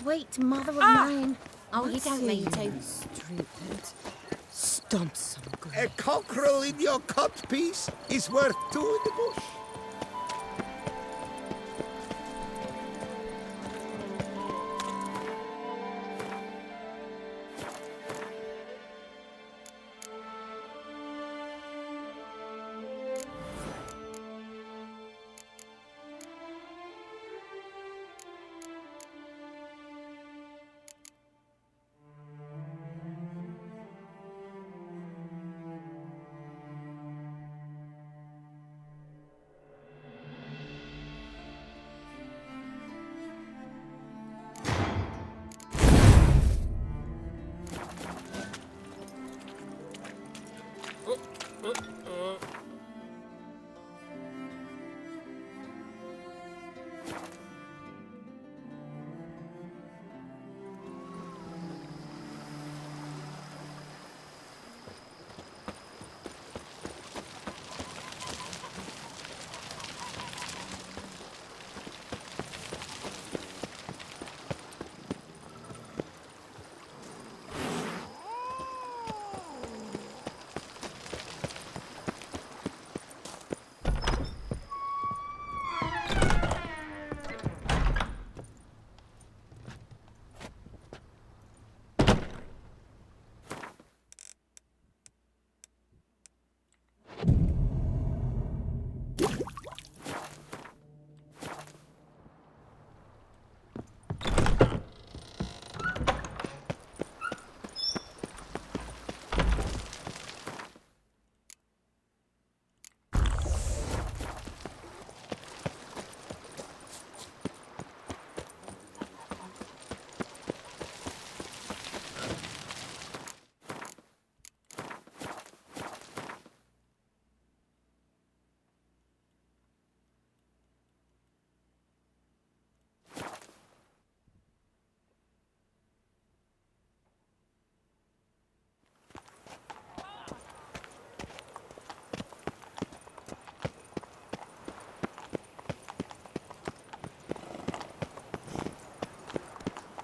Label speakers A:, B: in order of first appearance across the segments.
A: sweet mother of mine. Oh, you
B: What's
A: don't mean
B: he
A: to.
B: Stupid. Stomp some good.
C: A cockerel in your cut piece is worth two in the bush.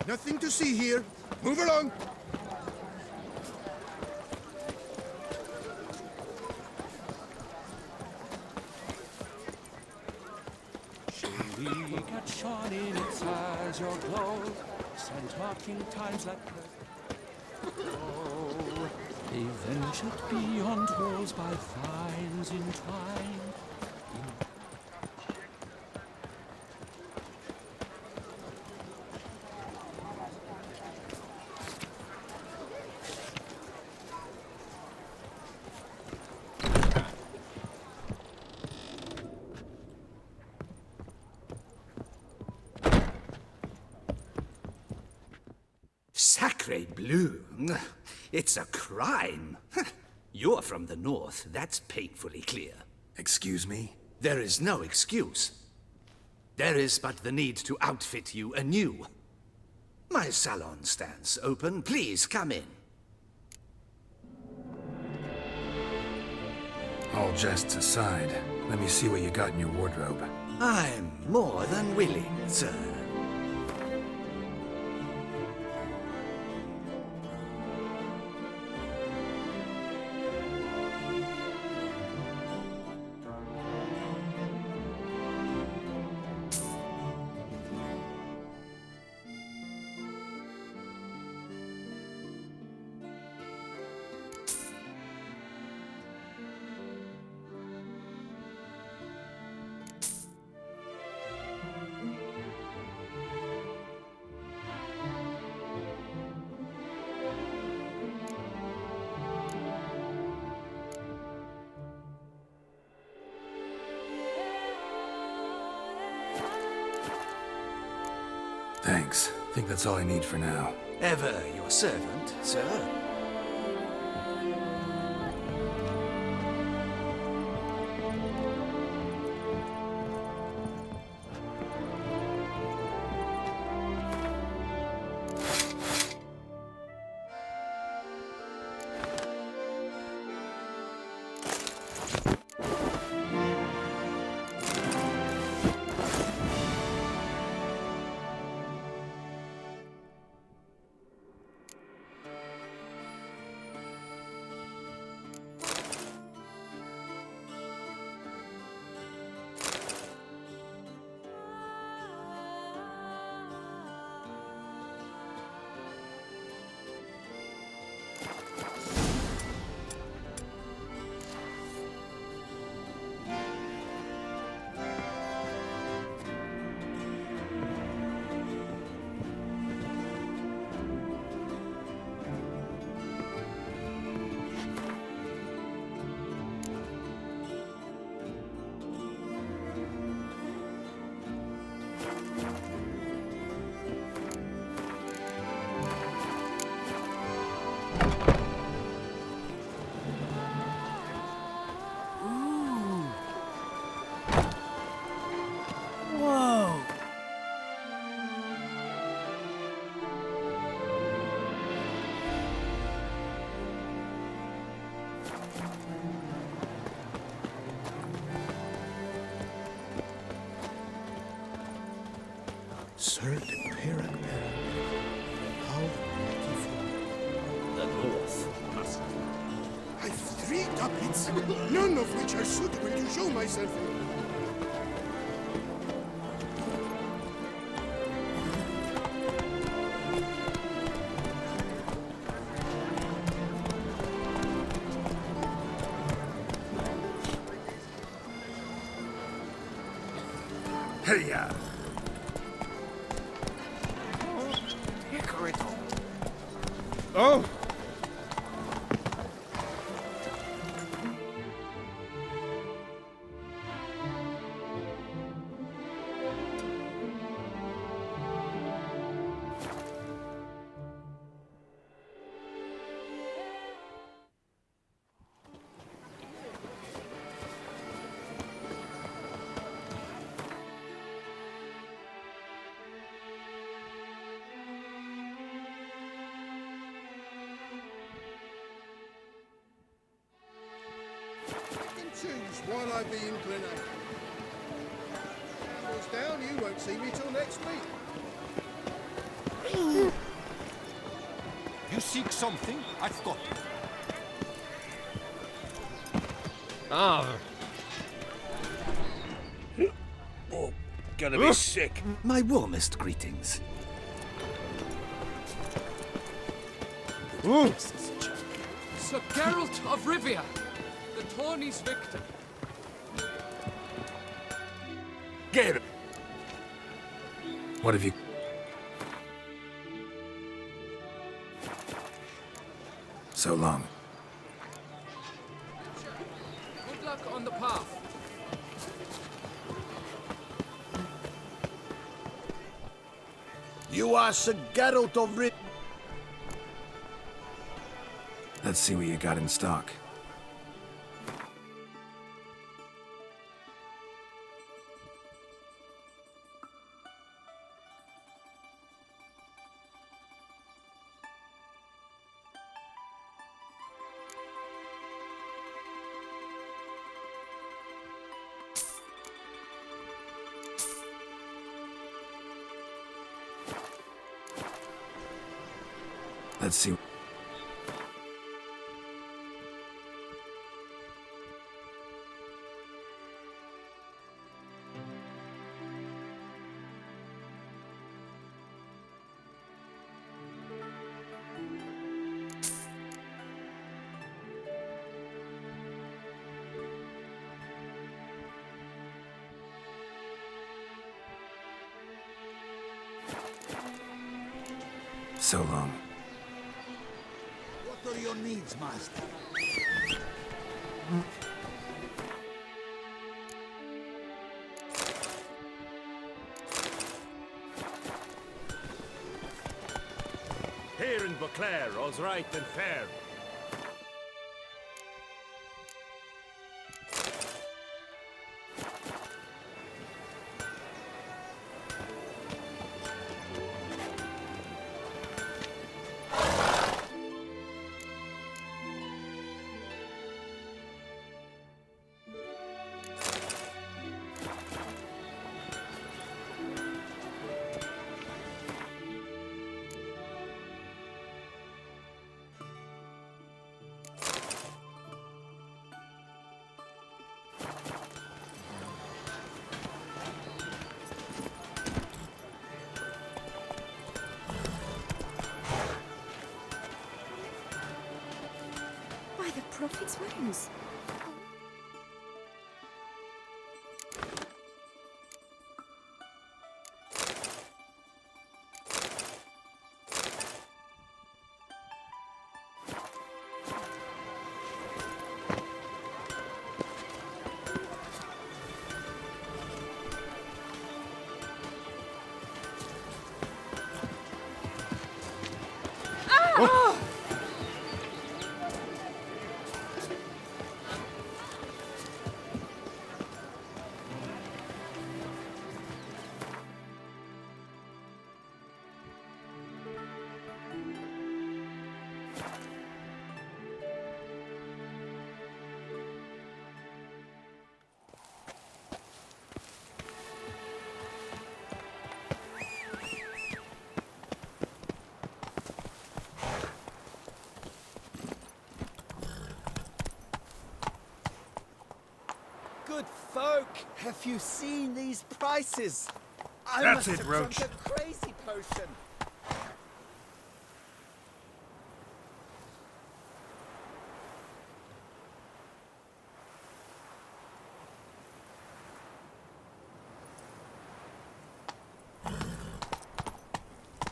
C: Nothing to see here. Move along.
D: Shady cat shone in its eyes, your glow, sent marking times like oh, they ventured beyond walls by vines entwined.
C: Sacre bleu. It's a crime. You're from the north, that's painfully clear.
E: Excuse me?
C: There is no excuse. There is but the need to outfit you anew. My salon stands open. Please come in.
E: All jests aside, let me see what you got in your wardrobe.
C: I'm more than willing, sir.
E: Thanks. Think that's all I need for now.
C: Ever your servant, sir.
F: Sir de Perac. How beautiful.
G: The north must.
F: I've 3 doublets, none of which are suitable to show myself in.
E: Hey-ya!
F: Oh! Choose while I be inclination. Candles down, you won't see me till next week.
G: You seek something? I've got it.
D: Ah,
E: Oh, gonna be sick.
C: My warmest greetings.
H: Sir Geralt of Rivia, the tourney's victor.
E: Get him! What have you... So long.
H: Good luck on the path.
F: You are Sir Geralt of Rivia.
E: Let's see what you got in stock. Let's see. So long.
F: What are your needs, master?
G: Here in Beauclair, all's right and fair.
B: By the prophet's wings.
I: Have you seen these prices? I
E: That's
I: must
E: it,
I: have
E: Roach.
I: drunk a crazy potion.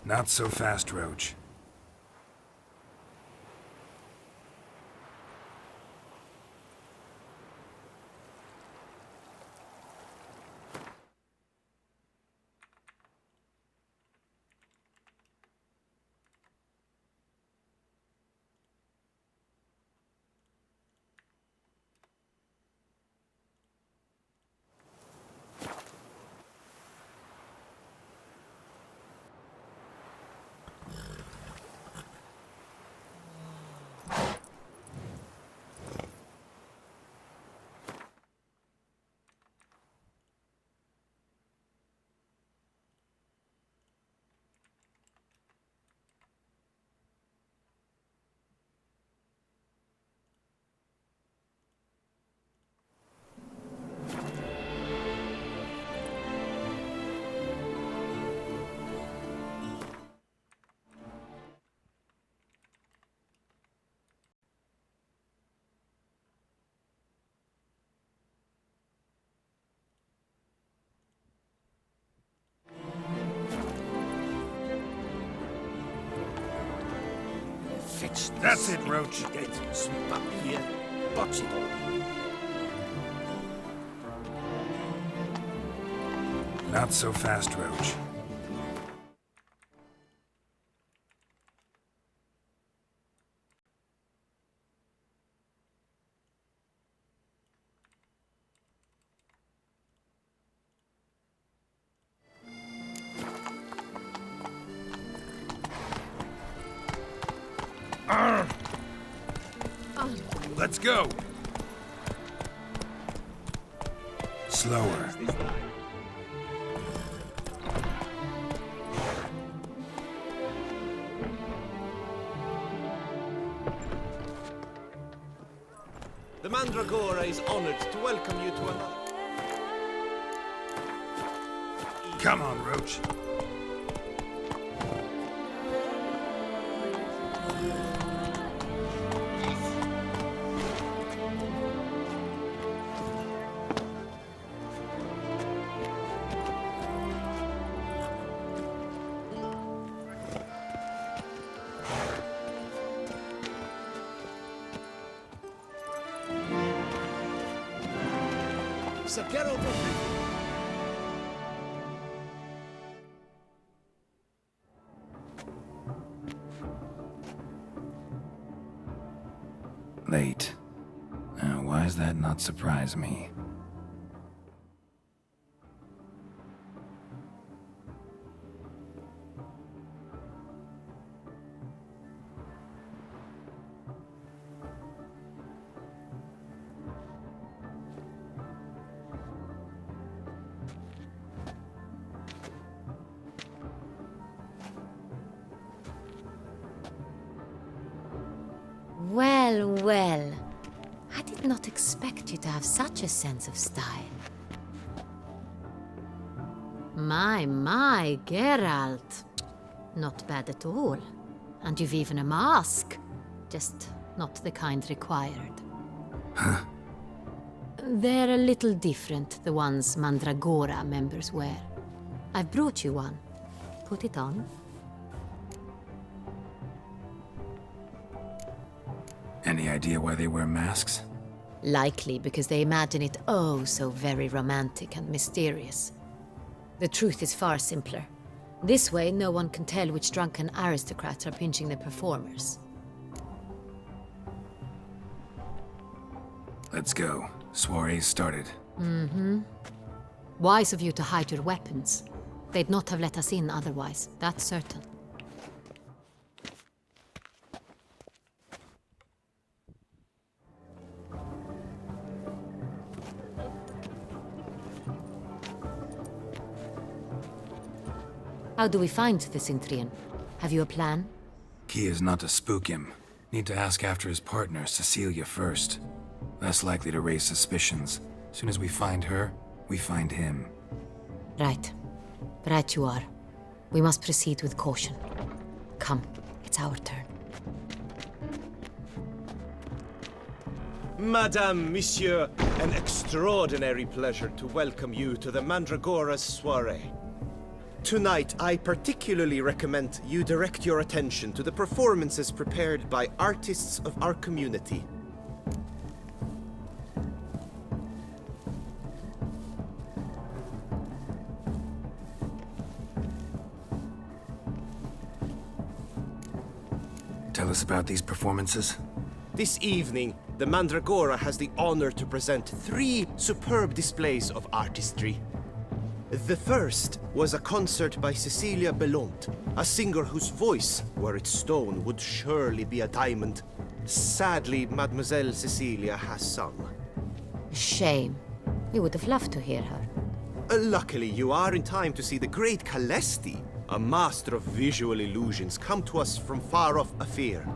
E: Not so fast, Roach.
C: Fetch
E: That's it, Roach.
C: Dead. Sweep up here. Botch it all.
E: Not so fast, Roach. Let's go! Slower.
G: The Mandragora is honored to welcome you to another.
E: Come on, Roach.
C: Sir Geralt of Rivia.
E: Late. Why does that not surprise me?
A: Well, well. I did not expect you to have such a sense of style. My, Geralt. Not bad at all. And you've even a mask. Just not the kind required.
E: Huh?
A: They're a little different, the ones Mandragora members wear. I've brought you one. Put it on.
E: Any idea why they wear masks?
A: Likely because they imagine it oh so very romantic and mysterious. The truth is far simpler. This way, no one can tell which drunken aristocrats are pinching the performers.
E: Let's go. Soiree's started.
A: Wise of you to hide your weapons. They'd not have let us in otherwise, that's certain. How do we find the Cintrian? Have you a plan?
E: Key is not to spook him. Need to ask after his partner, Cecilia, first. Less likely to raise suspicions. Soon as we find her, we find him.
A: Right. Right you are. We must proceed with caution. Come, it's our turn.
G: Madame, Monsieur, an extraordinary pleasure to welcome you to the Mandragora's soiree. Tonight, I particularly recommend you direct your attention to the performances prepared by artists of our community.
E: Tell us about these performances.
G: This evening, the Mandragora has the honor to present 3 superb displays of artistry. The first was a concert by Cecilia Belont, a singer whose voice, were it stone, would surely be a diamond. Sadly, Mademoiselle Cecilia has sung.
A: Shame. We would have loved to hear her.
G: Luckily, you are in time to see the great Calesti, a master of visual illusions, come to us from far off Afir.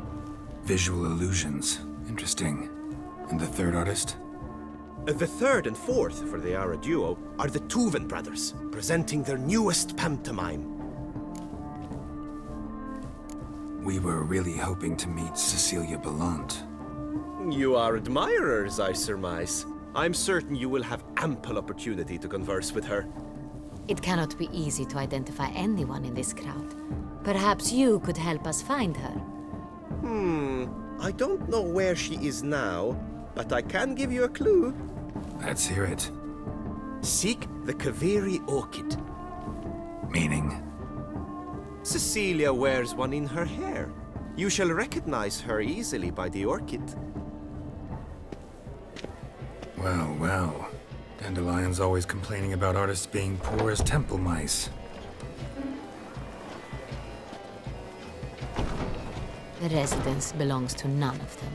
E: Visual illusions. Interesting. And the third artist?
G: The third and fourth, for they are a duo, are the Tuven brothers, presenting their newest pantomime.
E: We were really hoping to meet Cecilia Bellant.
G: You are admirers, I surmise. I'm certain you will have ample opportunity to converse with her.
A: It cannot be easy to identify anyone in this crowd. Perhaps you could help us find her.
G: I don't know where she is now, but I can give you a clue.
E: Let's hear it.
G: Seek the Kaveri orchid.
E: Meaning?
G: Cecilia wears one in her hair. You shall recognize her easily by the orchid.
E: Well, well. Dandelion's always complaining about artists being poor as temple mice.
A: The residence belongs to none of them.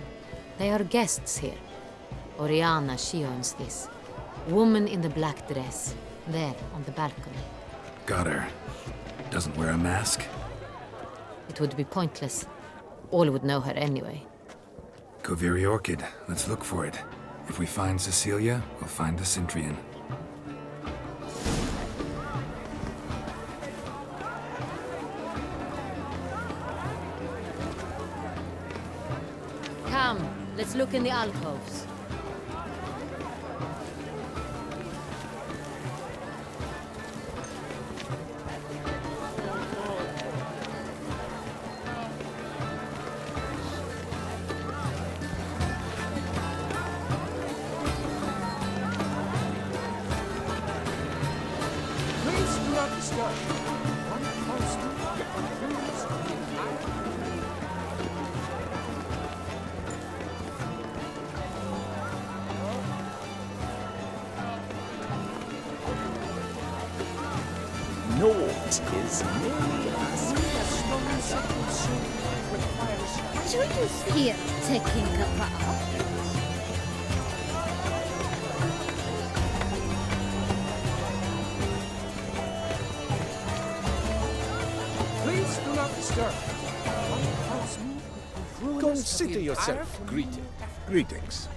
A: They are guests here. Oriana, she owns this. Woman in the black dress, there on the balcony.
E: Got her. Doesn't wear a mask?
A: It would be pointless. All would know her anyway.
E: Kaveri Orchid. Let's look for it. If we find Cecilia, we'll find the Centrian.
A: Come, let's look in the alcoves.
H: Please do not disturb. One false move ruins the entire...
I: Naught is merely us.
B: What are you here taking about?
H: Please do not disturb. One false move ruins
I: Consider
H: the
I: yourself
H: entire...
I: greeted. Greetings.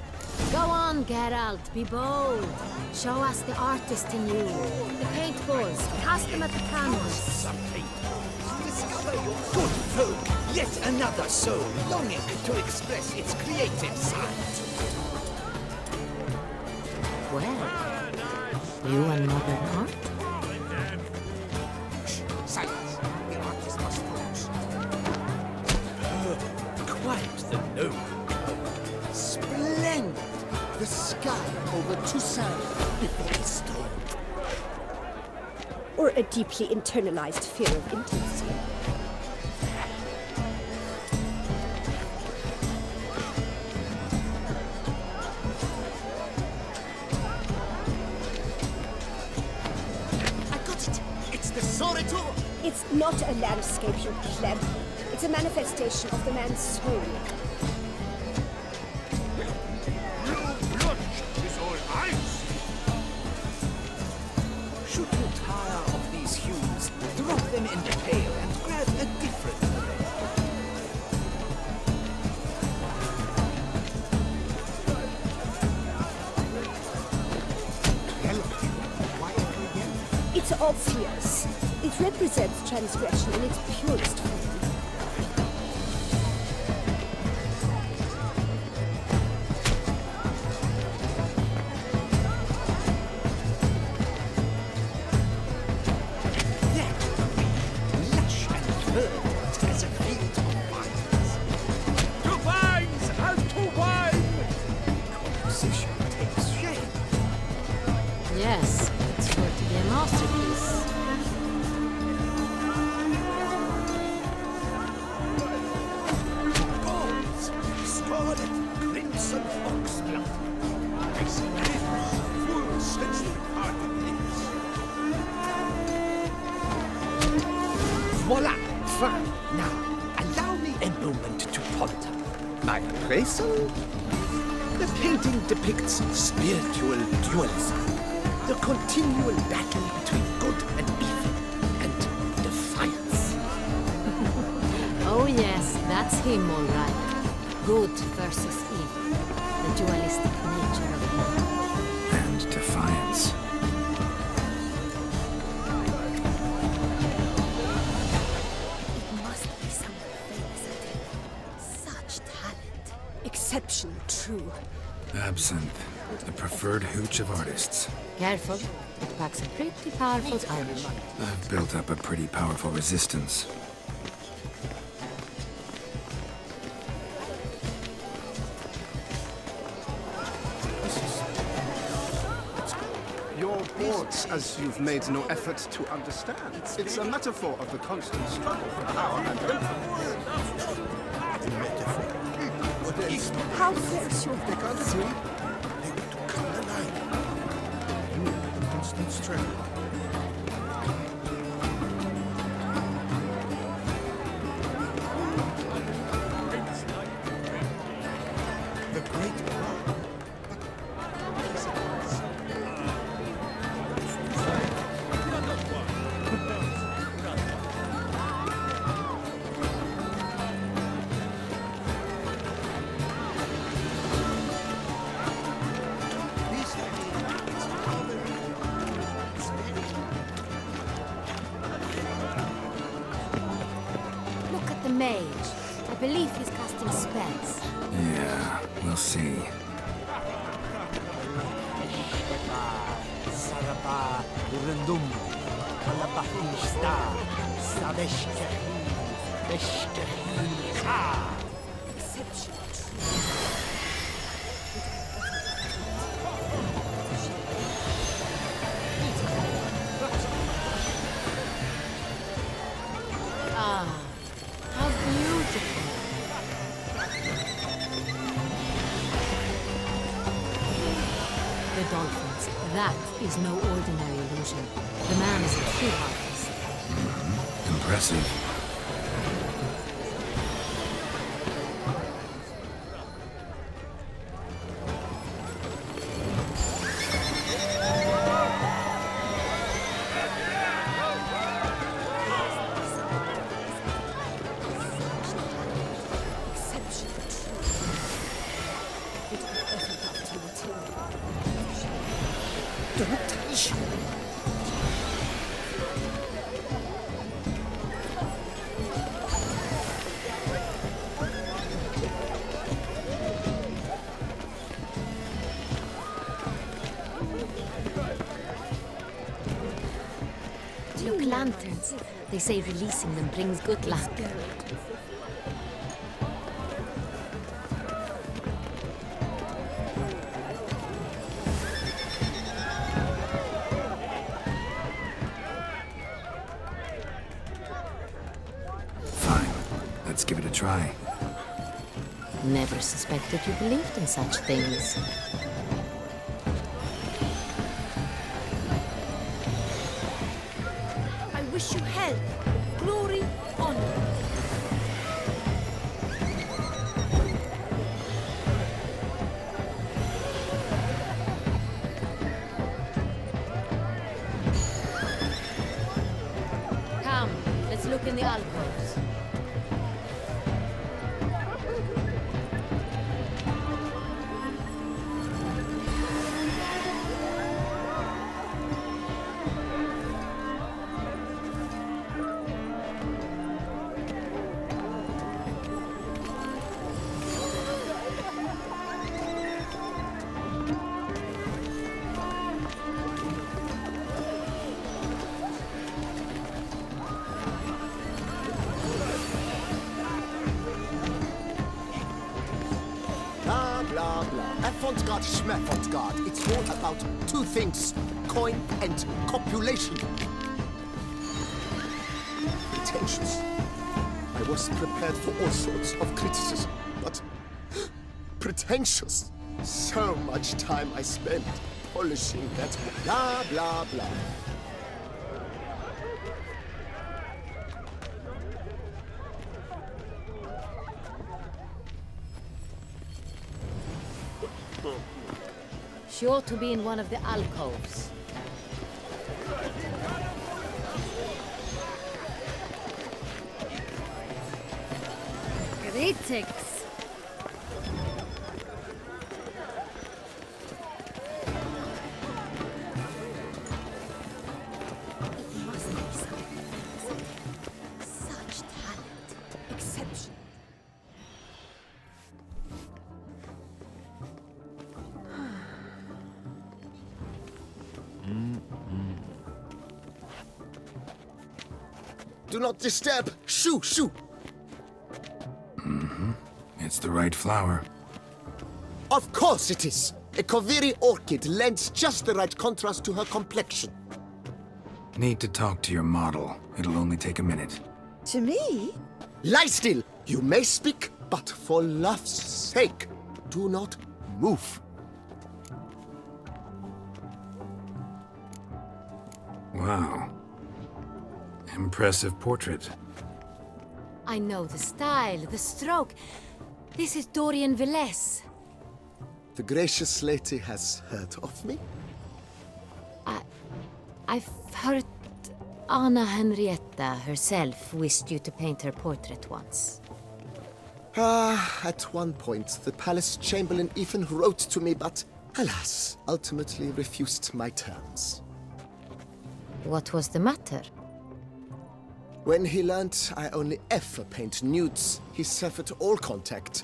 A: Go on, Geralt, be bold. Show us the artist in you. The paintballs, cast them at the canvas.
C: Discover your good folk, yet another soul longing to express its creative side.
A: Well, you and modern art?
C: Silence. The artist must focus. Quite the noble. Splendid. The sky over Toussaint before the storm.
B: Or a deeply internalized fear of intimacy?
C: I got it. It's the Soritor.
B: It's not a landscape, you pleb. It's a manifestation of the man's soul.
C: Should you tire of these hues, drop them in the pail and grab a different blade. Hello.
B: obvious. It represents transgression in its purest form.
I: Lush and verdant as a field of vines.
H: To vines and to wine!
I: Composition takes shape.
A: Yes, it's sure to be a masterpiece.
I: Balls, scarlet, crimson oxblood. Ice lips, full sensual parted lips. Voila! Fine. Now, allow me a moment to ponder. My appraisal? The painting depicts spiritual dualism. The continual battle between good and evil, and defiance.
A: Oh yes, that's him all right. Good versus evil. The dualistic nature of man.
E: And defiance.
B: It must be someone famous at it. Such talent. Exceptional, true.
E: Absinthe, the preferred hooch of artists.
A: Careful, it packs a pretty powerful punch.
E: I've built up a pretty powerful resistance.
J: Your ports, as you've made no effort to understand. It's a metaphor of the constant struggle for power and influence.
F: What else?
B: How close your
F: They can't agree. They want to come alive. Constant struggle. The great power.
A: Look at the mage. I believe he's casting spells.
E: Yeah, we'll see.
I: Sarapa Urundum, Kalabahista, Saveshkehi, Beshkehi Ka.
B: exceptional, true.
A: Ah, how beautiful. The dolphins. That is no ordinary illusion. The man is a true artist.
E: Impressive.
B: Exceptional, true. It would ever love to material.
I: Don't touch.
A: Look, lanterns. They say releasing them brings good luck.
E: Fine. Let's give it a try.
A: Never suspected you believed in such things.
B: I wish you health, glory, honor.
A: Come, let's look in the alcoves.
G: blah, blah. Avant-garde, schmavant-garde. It's all about two things. Coin and copulation. Pretensions. I was prepared for all sorts of criticism, but pretentious. So much time I spent polishing that blah, blah, blah.
A: She ought to be in one of the alcoves.
B: Greetings. It must be something. Such talent. Exception.
G: Do not disturb. Shoo, shoo.
E: It's the right flower.
G: Of course it is. A Koviri orchid lends just the right contrast to her complexion.
E: Need to talk to your model. It'll only take a minute.
B: To me?
G: Lie still. You may speak, but for love's sake, do not move.
E: Wow. Impressive portrait.
A: I know the style, the stroke. This is Dorian Villesse.
G: The gracious lady has heard of me?
A: I've heard Anna Henrietta herself wished you to paint her portrait once.
G: At one point, the palace chamberlain even wrote to me, but alas, ultimately refused my terms.
A: What was the matter?
G: When he learnt I only ever paint nudes, he severed all contact.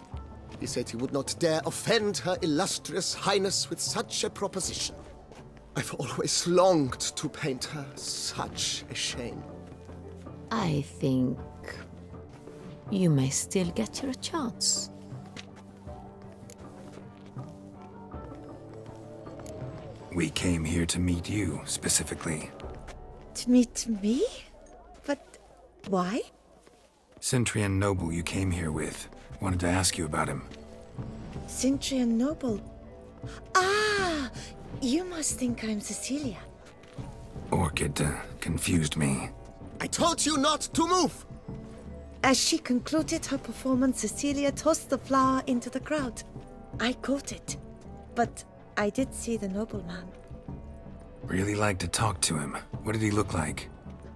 G: He said he would not dare offend her illustrious highness with such a proposition. I've always longed to paint her. Such a shame.
A: I think you may still get your chance.
E: We came here to meet you, specifically.
B: To meet me? But why?
E: Centrian noble you came here with. Wanted to ask you about him.
B: Centrian noble. Ah! You must think I'm Cecilia.
E: Orchid confused me.
G: I told you not to move!
B: As she concluded her performance, Cecilia tossed the flower into the crowd. I caught it, but I did see the nobleman.
E: Really like to talk to him. What did he look like?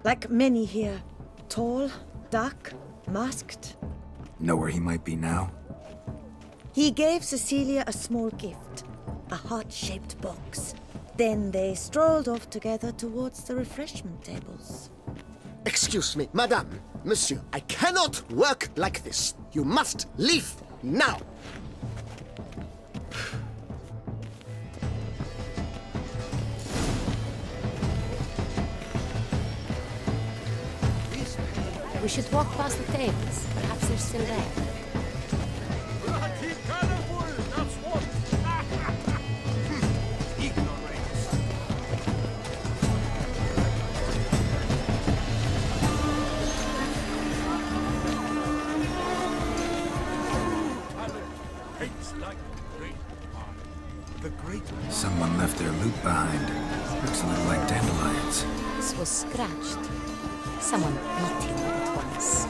B: Like many here. Tall, dark, masked.
E: Know where he might be now?
B: He gave Cecilia a small gift, a heart-shaped box. Then they strolled off together towards the refreshment tables.
G: Excuse me, madame, monsieur, I cannot work like this. You must leave now.
A: We should walk past the tables. Perhaps they're still there.
E: Someone left their loot behind. Looks a little like dandelions.
A: This was scratched. Someone beat him with it once.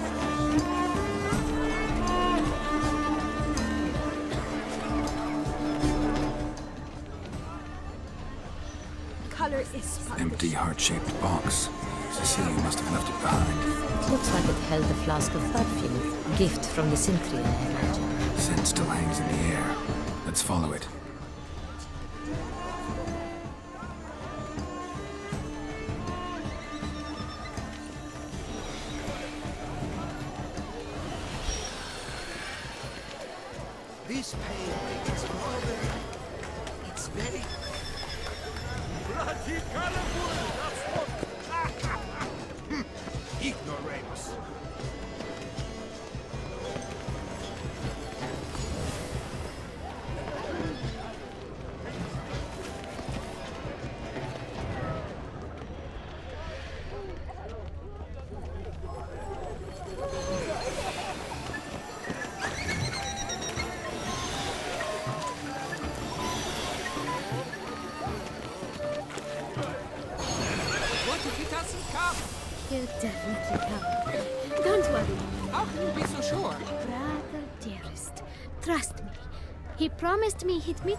B: Color is
E: Empty heart-shaped box. Cecilia must have left it behind.
A: Looks like it held a flask of perfume. Gift from the Cynthia, I imagine.
E: Scent still hangs in the air. Let's follow it.
I: This painting is rather... It's very... Bloody colorful! That's what... Ignoramus.
D: How can you be so sure?
K: Brother dearest, trust me. He promised me he'd meet.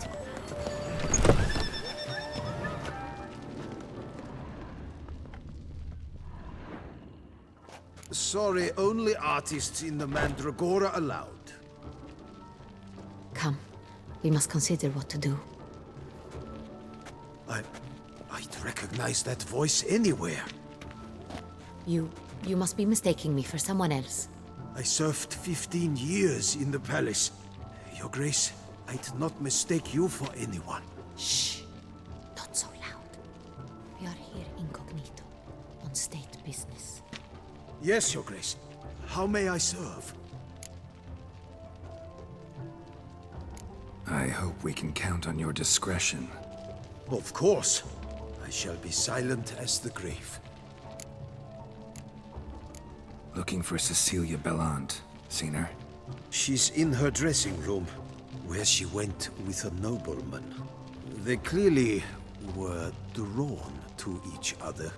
C: Sorry, only artists in the Mandragora allowed.
A: Come, we must consider what to do.
C: I'd recognize that voice anywhere.
A: You must be mistaking me for someone else.
C: I served 15 years in the palace. Your Grace, I'd not mistake you for anyone.
A: Shh! Not so loud. We are here incognito, on state business.
C: Yes, Your Grace. How may I serve?
E: I hope we can count on your discretion.
C: Of course. I shall be silent as the grave.
E: Looking for Cecilia Bellant. Seen her?
C: She's in her dressing room, where she went with a nobleman. They clearly were drawn to each other.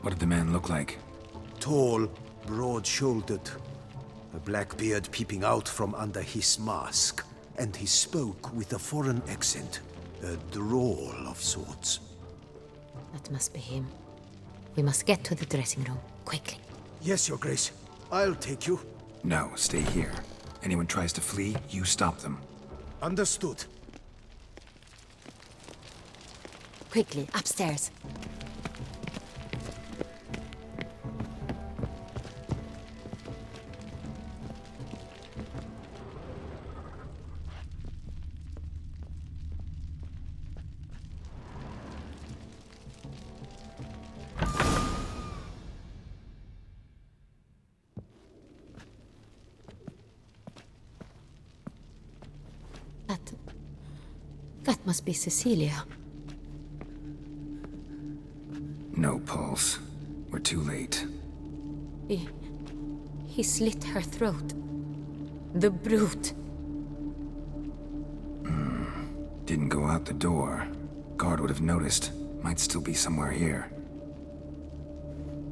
E: What did the man look like?
C: Tall, broad-shouldered, a black beard peeping out from under his mask, and he spoke with a foreign accent, a drawl of sorts.
A: That must be him. We must get to the dressing room, quickly.
C: Yes, Your Grace. I'll take you.
E: No, stay here. Anyone tries to flee, you stop them.
C: Understood.
A: Quickly, upstairs. That must be Cecilia.
E: No pulse. We're too late.
A: He slit her throat. The brute.
E: Didn't go out the door. Guard would have noticed. Might still be somewhere here.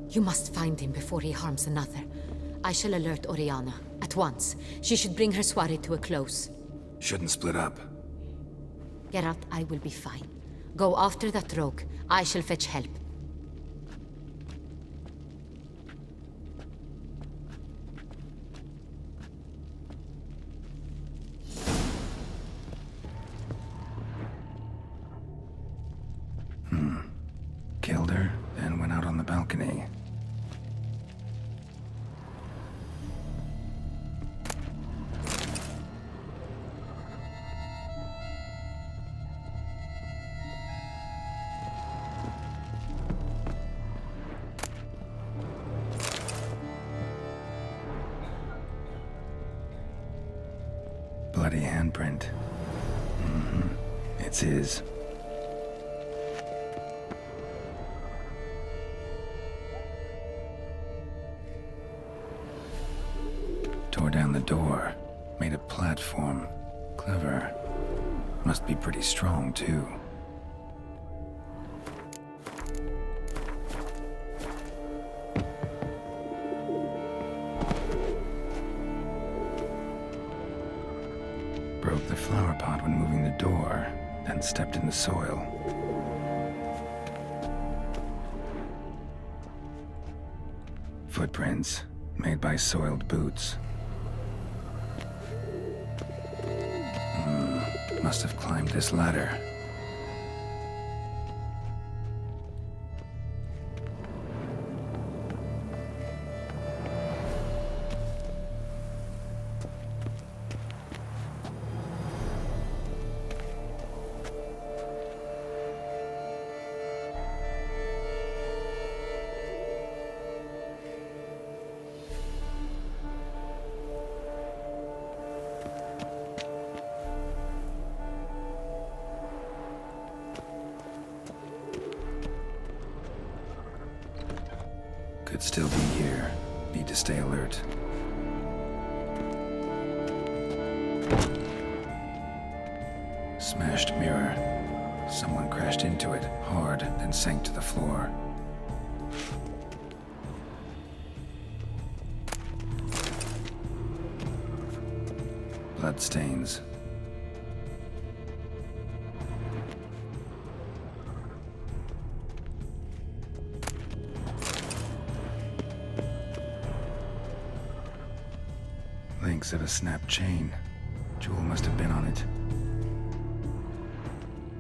A: You must find him before he harms another. I shall alert Oriana. At once. She should bring her soiree to a close.
E: Shouldn't split up.
A: Geralt, I will be fine. Go after that rogue. I shall fetch help.
E: Killed her, then went out on the balcony. Bloody handprint. It's his. Tore down the door. Made a platform. Clever. Must be pretty strong, too. Broke the flower pot when moving the door, then stepped in the soil. Footprints, made by soiled boots. Must have climbed this ladder. Could still be here. Need to stay alert. Smashed mirror. Someone crashed into it, hard, then sank to the floor. Bloodstains. Links of a snapped chain. Jewel must have been on it.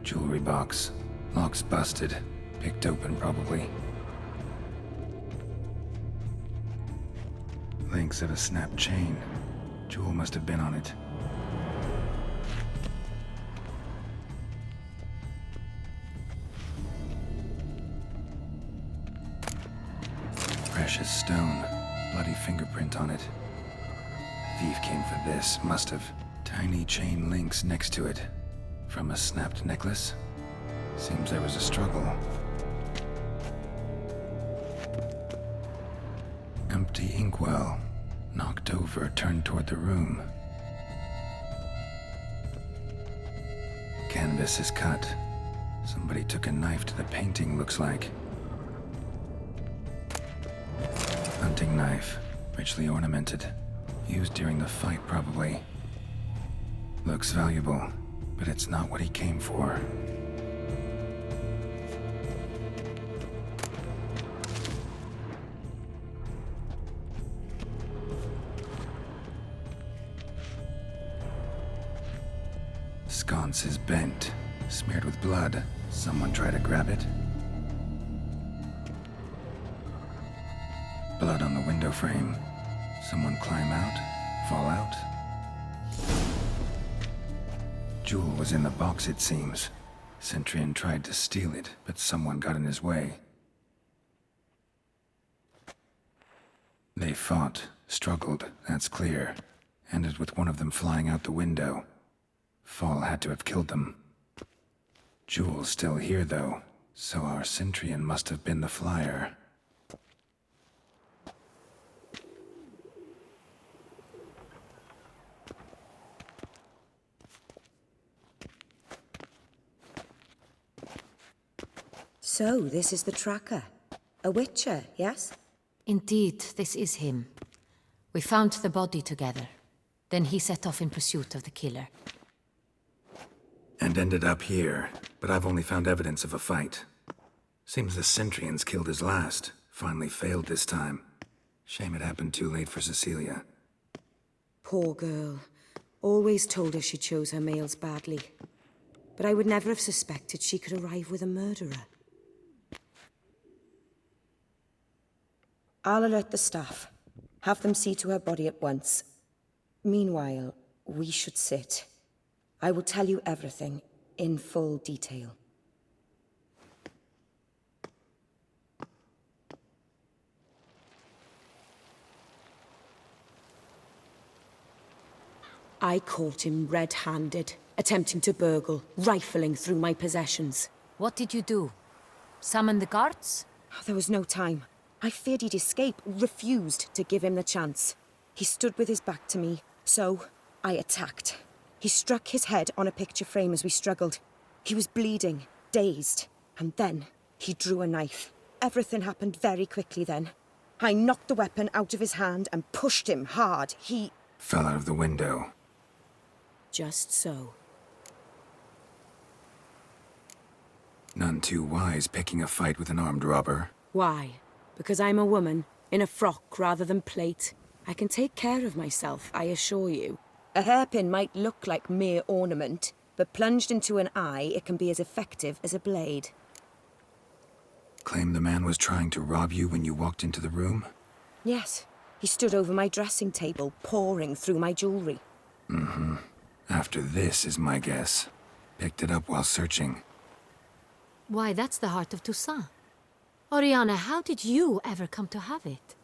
E: Jewelry box. Lock's busted. Picked open, probably. Links of a snapped chain. Jewel must have been on it. Precious stone. Bloody fingerprint on it. Thief came for this, must have. Tiny chain links next to it. From a snapped necklace? Seems there was a struggle. Empty inkwell. Knocked over, turned toward the room. Canvas is cut. Somebody took a knife to the painting, looks like. Hunting knife. Richly ornamented. Used during the fight, probably. Looks valuable, but it's not what he came for. Sconce is bent, smeared with blood. Someone try to grab it. Blood on the window frame. Someone climb out? Fall out? Jewel was in the box, it seems. Centurion tried to steal it, but someone got in his way. They fought, struggled, that's clear. Ended with one of them flying out the window. Fall had to have killed them. Jewel's still here, though, so our Centurion must have been the flyer.
B: So, this is the tracker. A witcher, yes?
A: Indeed, this is him. We found the body together. Then he set off in pursuit of the killer.
E: And ended up here, but I've only found evidence of a fight. Seems the Centurions killed his last. Finally failed this time. Shame it happened too late for Cecilia.
B: Poor girl. Always told her she chose her males badly. But I would never have suspected she could arrive with a murderer. I'll alert the staff. Have them see to her body at once. Meanwhile, we should sit. I will tell you everything, in full detail. I caught him red-handed, attempting to burgle, rifling through my possessions.
A: What did you do? Summon the guards?
B: There was no time. I feared he'd escape, refused to give him the chance. He stood with his back to me, so I attacked. He struck his head on a picture frame as we struggled. He was bleeding, dazed, and then he drew a knife. Everything happened very quickly then. I knocked the weapon out of his hand and pushed him hard. He
E: fell out of the window.
B: Just so.
E: None too wise picking a fight with an armed robber.
B: Why? Because I'm a woman, in a frock rather than plate. I can take care of myself, I assure you. A hairpin might look like mere ornament, but plunged into an eye, it can be as effective as a blade.
E: Claim the man was trying to rob you when you walked into the room?
B: Yes. He stood over my dressing table, pouring through my jewelry.
E: Mm-hmm. After this is my guess. Picked it up while searching.
A: Why, that's the heart of Toussaint. Oriana, how did you ever come to have it?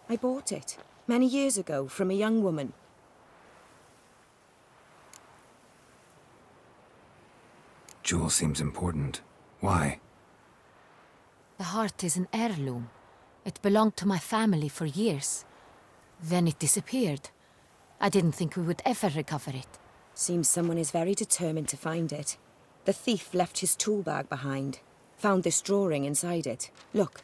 B: I bought it, many years ago, from a young woman.
E: Jewel seems important. Why?
A: The heart is an heirloom. It belonged to my family for years. Then it disappeared. I didn't think we would ever recover it.
B: Seems someone is very determined to find it. The thief left his tool bag behind. Found this drawing inside it. Look.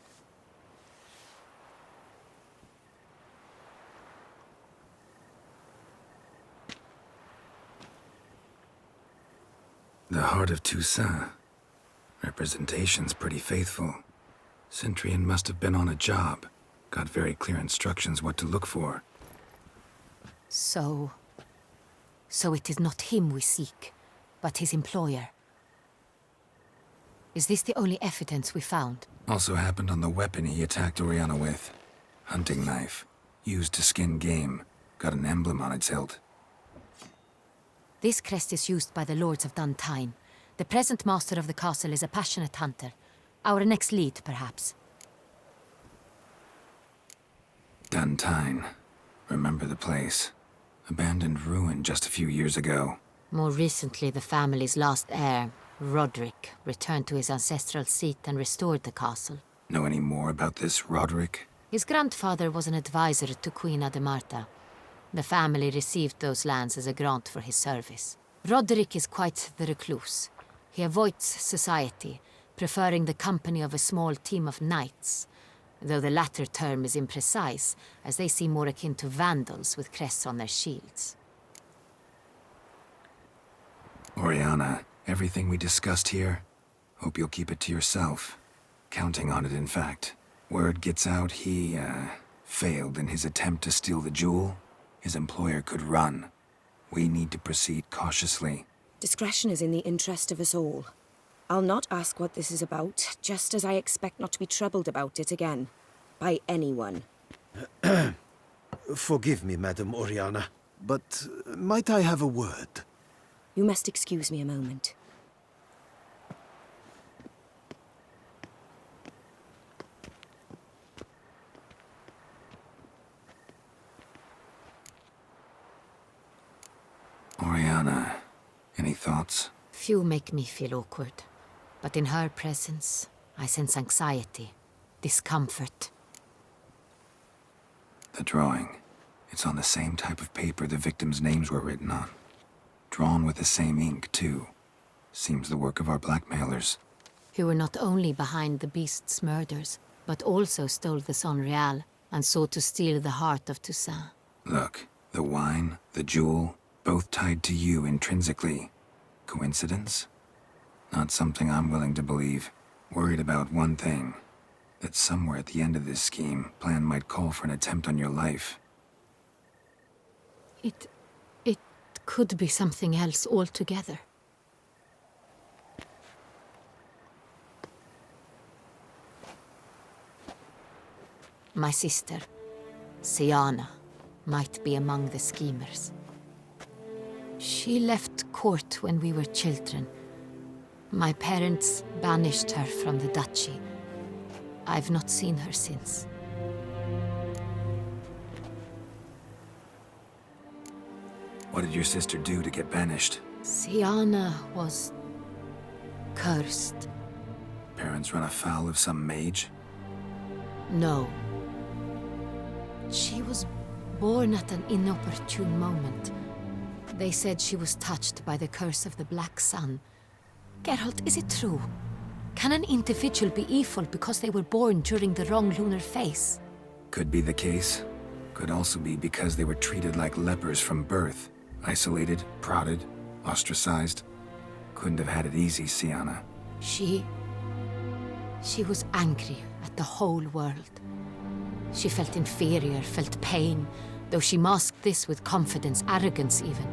E: The Heart of Toussaint. Representation's pretty faithful. Centurion must have been on a job. Got very clear instructions what to look for.
A: So it is not him we seek, but his employer. Is this the only evidence we found?
E: Also happened on the weapon he attacked Oriana with. Hunting knife. Used to skin game. Got an emblem on its hilt.
A: This crest is used by the Lords of Duntine. The present master of the castle is a passionate hunter. Our next lead, perhaps.
E: Duntine. Remember the place. Abandoned ruin just a few years ago.
A: More recently, the family's last heir, Roderick, returned to his ancestral seat and restored the castle.
E: Know any more about this Roderick?
A: His grandfather was an advisor to Queen Ademarta. The family received those lands as a grant for his service. Roderick is quite the recluse. He avoids society, preferring the company of a small team of knights, though the latter term is imprecise, as they seem more akin to vandals with crests on their shields.
E: Oriana, everything we discussed here, hope you'll keep it to yourself. Counting on it, in fact. Word gets out he, failed in his attempt to steal the jewel. His employer could run. We need to proceed cautiously.
B: Discretion is in the interest of us all. I'll not ask what this is about, just as I expect not to be troubled about it again. By anyone.
C: Forgive me, Madam Oriana, but might I have a word?
B: You must excuse me a moment.
E: Oriana, any thoughts?
A: Few make me feel awkward, but in her presence, I sense anxiety, discomfort.
E: The drawing. It's on the same type of paper the victims' names were written on. Drawn with the same ink, too. Seems the work of our blackmailers.
A: Who were not only behind the beast's murders, but also stole the Son Real and sought to steal the heart of Toussaint.
E: Look, the wine, the jewel, both tied to you intrinsically. Coincidence? Not something I'm willing to believe. Worried about one thing. That somewhere at the end of this scheme, plan might call for an attempt on your life.
A: It could be something else altogether. My sister, Siana, might be among the schemers. She left court when we were children. My parents banished her from the duchy. I've not seen her since.
E: What did your sister do to get banished?
A: Siana was cursed.
E: Parents run afoul of some mage?
A: No. She was born at an inopportune moment. They said she was touched by the curse of the Black Sun. Geralt, is it true? Can an individual be evil because they were born during the wrong lunar phase?
E: Could be the case. Could also be because they were treated like lepers from birth. Isolated, prodded, ostracized. Couldn't have had it easy, Siana.
A: She was angry at the whole world. She felt inferior, felt pain, though she masked this with confidence, arrogance even.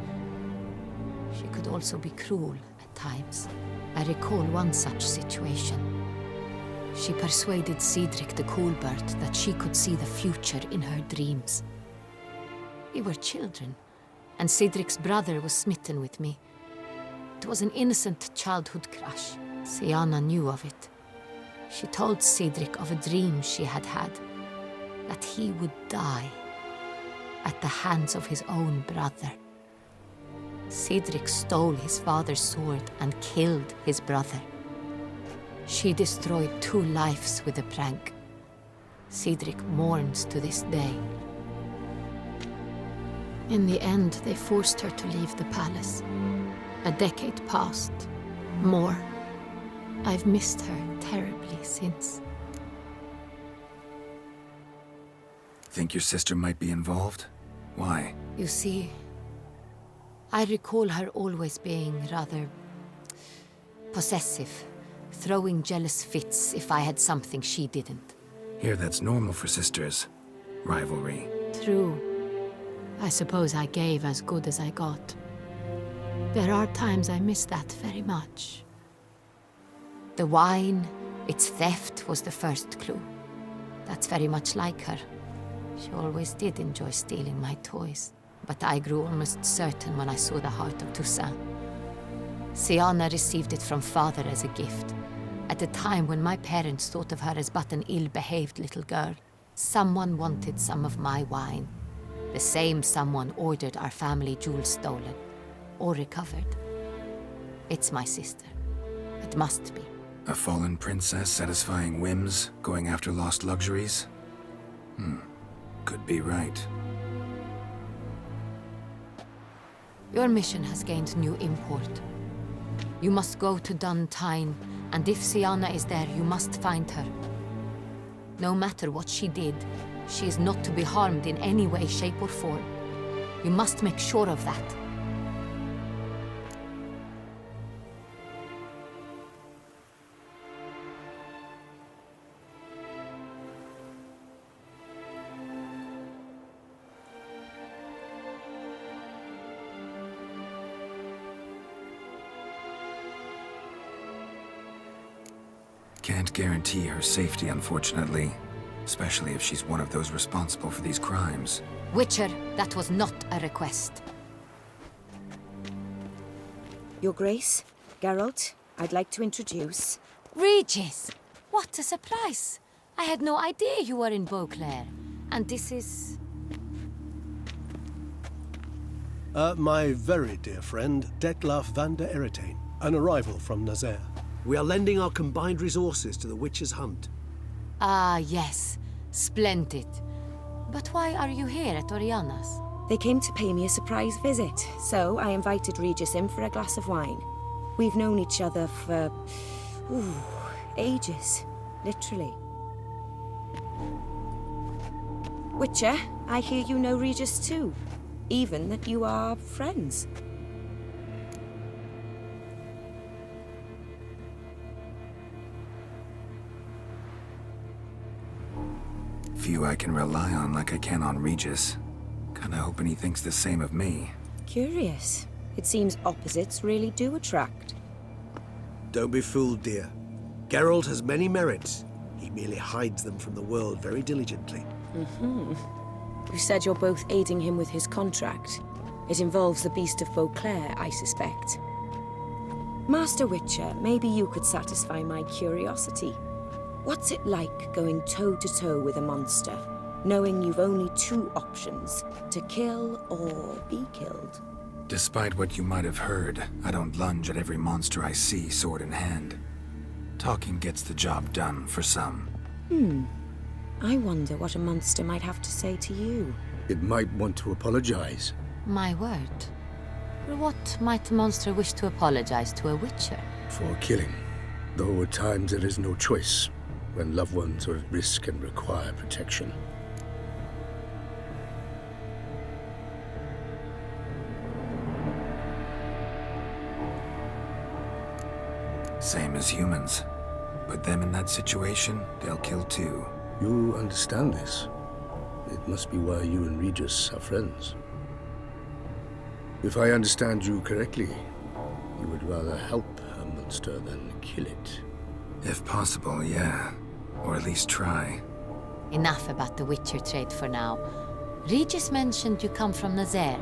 A: She could also be cruel at times. I recall one such situation. She persuaded Cedric the Coolbird that she could see the future in her dreams. We were children, and Cedric's brother was smitten with me. It was an innocent childhood crush. Siana knew of it. She told Cedric of a dream she had had, that he would die at the hands of his own brother. Cedric stole his father's sword and killed his brother. She destroyed 2 lives with a prank. Cedric mourns to this day. In the end, they forced her to leave the palace. A decade passed. More. I've missed her terribly since.
E: Think your sister might be involved? Why?
A: You see, I recall her always being rather Possessive, throwing jealous fits if I had something she didn't.
E: Here, that's normal for sisters. Rivalry.
A: True. I suppose I gave as good as I got. There are times I miss that very much. The wine, its theft, was the first clue. That's very much like her. She always did enjoy stealing my toys. But I grew almost certain when I saw the heart of Toussaint. Siana received it from father as a gift. At a time when my parents thought of her as but an ill-behaved little girl, someone wanted some of my wine. The same someone ordered our family jewels stolen, or recovered. It's my sister. It must be.
E: A fallen princess satisfying whims, going after lost luxuries? Could be right.
A: Your mission has gained new import. You must go to Duntine, and if Siana is there, you must find her. No matter what she did, she is not to be harmed in any way, shape, or form. You must make sure of that.
E: Can't guarantee her safety, unfortunately. Especially if she's one of those responsible for these crimes.
A: Witcher, that was not a request.
B: Your Grace, Geralt, I'd like to introduce...
A: Regis! What a surprise! I had no idea you were in Beauclair. And this is...
L: My very dear friend, Detlaf van der Eretain, an arrival from Nazaire. We are lending our combined resources to the Witcher's hunt.
A: Ah, yes. Splendid. But why are you here at Oriana's?
B: They came to pay me a surprise visit, so I invited Regis in for a glass of wine. We've known each other for... ages. Literally. Witcher, I hear you know Regis too. Even that you are friends.
E: Few I can rely on like I can on Regis. Kinda hoping he thinks the same of me.
B: Curious. It seems opposites really do attract.
L: Don't be fooled, dear. Geralt has many merits. He merely hides them from the world very diligently.
B: You said you're both aiding him with his contract. It involves the Beast of Beauclair, I suspect. Master Witcher, maybe you could satisfy my curiosity. What's it like going toe-to-toe with a monster, knowing you've only two options, to kill or be killed?
E: Despite what you might have heard, I don't lunge at every monster I see sword in hand. Talking gets the job done for some.
B: I wonder what a monster might have to say to you.
F: It might want to apologize.
A: My word. For what might a monster wish to apologize to a Witcher?
F: For killing. Though at times there is no choice, when loved ones are at risk and require protection.
E: Same as humans. Put them in that situation, they'll kill too.
F: You understand this. It must be why you and Regis are friends. If I understand you correctly, you would rather help a monster than kill it.
E: If possible, yeah. Or at least try.
A: Enough about the Witcher trade for now. Regis mentioned you come from Nazaire.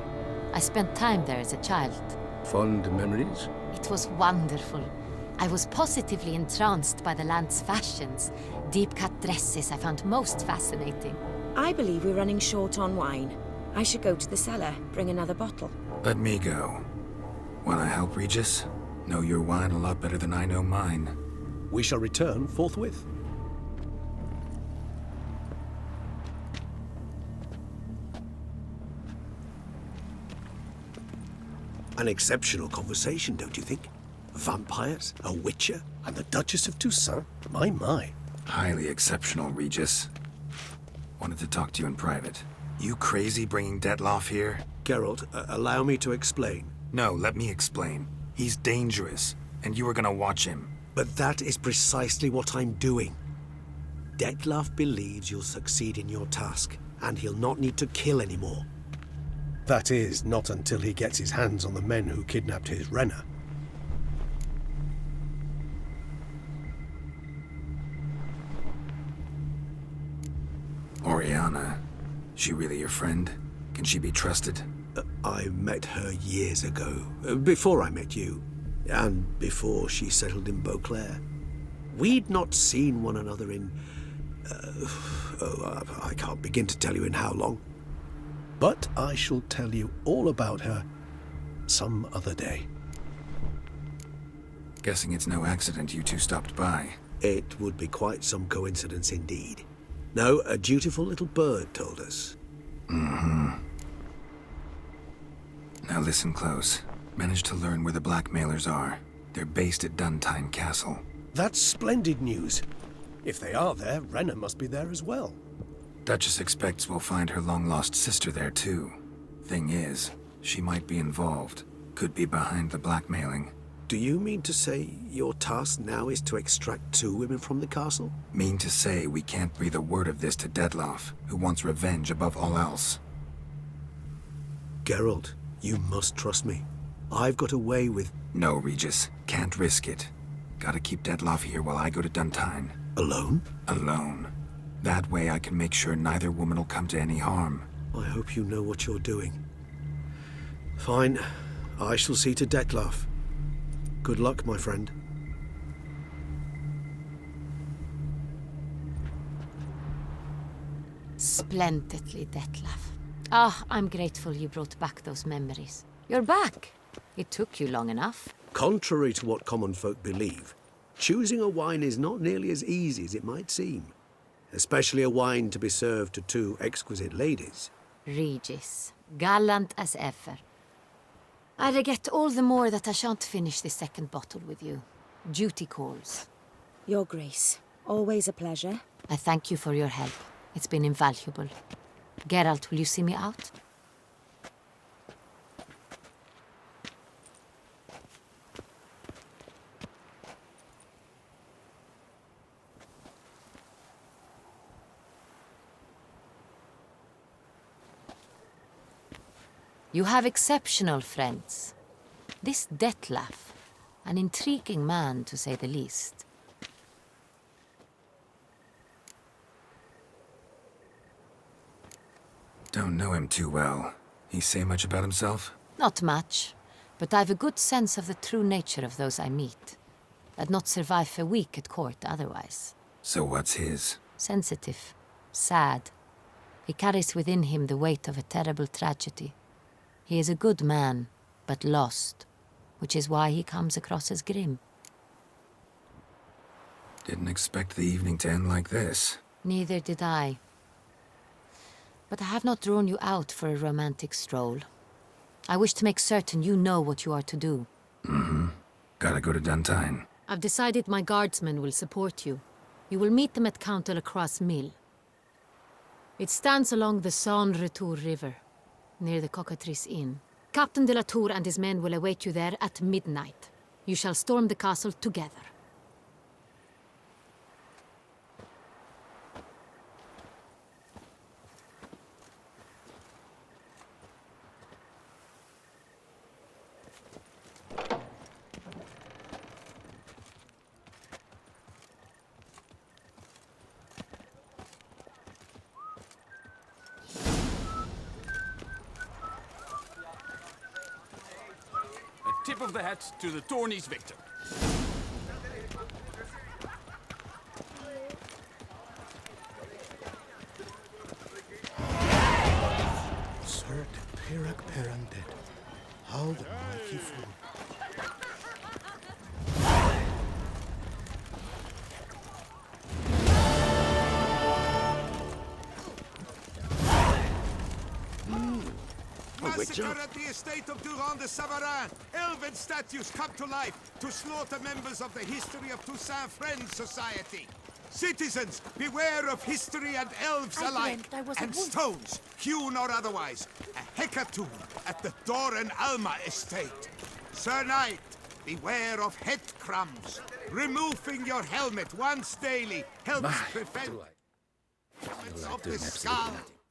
A: I spent time there as a child.
F: Fond memories?
A: It was wonderful. I was positively entranced by the land's fashions. Deep-cut dresses I found most fascinating.
B: I believe we're running short on wine. I should go to the cellar, bring another bottle.
E: Let me go. Wanna help, Regis? Know your wine a lot better than I know mine.
L: We shall return forthwith. An exceptional conversation, don't you think? Vampires, a witcher, and the Duchess of Toussaint? My.
E: Highly exceptional, Regis. Wanted to talk to you in private. You crazy bringing Detlaf here?
L: Geralt, allow me to explain.
E: No, let me explain. He's dangerous. and you were gonna watch him.
L: But that is precisely what I'm doing. Detlef believes you'll succeed in your task, and he'll not need to kill anymore. That is, not until he gets his hands on the men who kidnapped his Renner.
E: Oriana, she really your friend? Can she be trusted?
L: I met her years ago, before I met you, and before she settled in Beauclair. We'd not seen one another in... I can't begin to tell you in how long. But I shall tell you all about her some other day.
E: Guessing it's no accident you two stopped by.
L: It would be quite some coincidence indeed. No, a dutiful little bird told us.
E: Mm-hmm. Now listen close. Managed to learn where the blackmailers are. They're based at Duntine Castle.
L: That's splendid news. If they are there, Renner must be there as well.
E: Duchess expects we'll find her long-lost sister there, too. Thing is, she might be involved. Could be behind the blackmailing.
L: Do you mean to say your task now is to extract 2 women from the castle?
E: Mean to say we can't breathe a word of this to Detlef, who wants revenge above all else.
L: Geralt, you must trust me. I've got away with...
E: No, Regis. Can't risk it. Gotta keep Detlef here while I go to Duntine.
L: Alone?
E: Alone. That way I can make sure neither woman will come to any harm.
L: I hope you know what you're doing. Fine. I shall see to Detlef. Good luck, my friend.
A: Splendidly, Detlef. Ah, I'm grateful you brought back those memories. You're back. It took you long enough.
L: Contrary to what common folk believe, choosing a wine is not nearly as easy as it might seem. Especially a wine to be served to 2 exquisite ladies.
A: Regis, gallant as ever. I regret all the more that I shan't finish this second bottle with you. Duty calls.
B: Your Grace, always a pleasure.
A: I thank you for your help. It's been invaluable. Geralt, will you see me out? You have exceptional friends. This Detlef, an intriguing man to say the least.
E: Don't know him too well. He say much about himself?
A: Not much, but I've a good sense of the true nature of those I meet. I'd not survive a week at court otherwise.
E: So what's his?
A: Sensitive, sad. He carries within him the weight of a terrible tragedy. He is a good man, but lost, which is why he comes across as grim.
E: Didn't expect the evening to end like this.
A: Neither did I. But I have not drawn you out for a romantic stroll. I wish to make certain you know what you are to do.
E: Mm-hmm. Gotta go to Duntine.
A: I've decided my guardsmen will support you. You will meet them at Count de la Croix's mill. It stands along the Saône-Retour River, near the Cockatrice Inn. Captain de la Tour and his men will await you there at midnight. You shall storm the castle together.
D: Tip of the hat to the tourney's victor.
C: Sir Pirak Perundead. How the mighty fool.
J: Massacre at the estate of Durand de Savarin. Elven statues come to life to slaughter members of the History of Toussaint Friends Society. Citizens, beware of history and elves alike. And stones, hewn or otherwise. A hecatomb at the Doran Alma estate. Sir Knight, beware of head crumbs. Removing your helmet once daily helps prevent
I: Do I feel like
J: of
I: doing
J: the
I: absolutely
J: skull.
I: nothing?